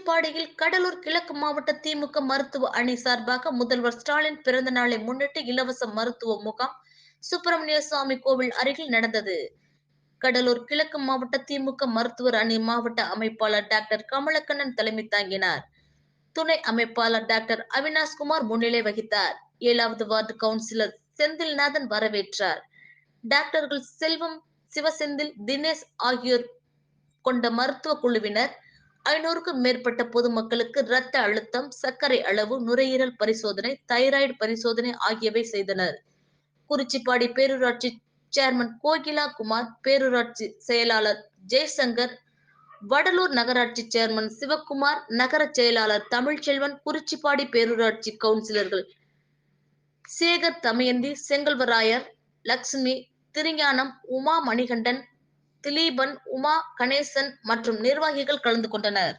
குறிச்சிப்பாடியில் கடலூர் கிழக்கு மாவட்ட திமுக மருத்துவ அணி சார்பாக முதல்வர் ஸ்டாலின் பிறந்த நாளை முன்னிட்டு இலவச மருத்துவ முகாம் சுப்பிரமணிய சுவாமி கோவில் அருகில் நடந்தது. கடலூர் கிழக்கு மாவட்ட திமுக மருத்துவர் அணி மாவட்ட அமைப்பாளர் டாக்டர் கமலக்கண்ணன் தலைமை தாங்கினார். துணை அமைப்பாளர் டாக்டர் அவினாஷ்குமார் முன்னிலை வகித்தார். 7வது வார்டு கவுன்சிலர் செந்தில்நாதன் வரவேற்றார். டாக்டர்கள் செல்வம், சிவசெந்தில், தினேஷ் ஆகியோர் கொண்ட மருத்துவ குழுவினர் 500க்கும் மேற்பட்ட பொதுமக்களுக்கு இரத்த அழுத்தம், சர்க்கரை அளவு, நுரையீரல் பரிசோதனை, தைராய்டு பரிசோதனை ஆகியவை செய்தனர். குறிச்சிப்பாடி பேரூராட்சி சேர்மன் கோகிலா குமார், பேரூராட்சி செயலாளர் ஜெய்சங்கர், வடலூர் நகராட்சி சேர்மன் சிவக்குமார், நகர செயலாளர் தமிழ்ச்செல்வன், குறிச்சிப்பாடி பேரூராட்சி கவுன்சிலர்கள் சேகர், தமயந்தி, செங்கல்வராயர், லட்சுமி, திருஞானம், உமா மணிகண்டன், திலீபன், உமா கணேசன் மற்றும் நிர்வாகிகள் கலந்து கொண்டனர்.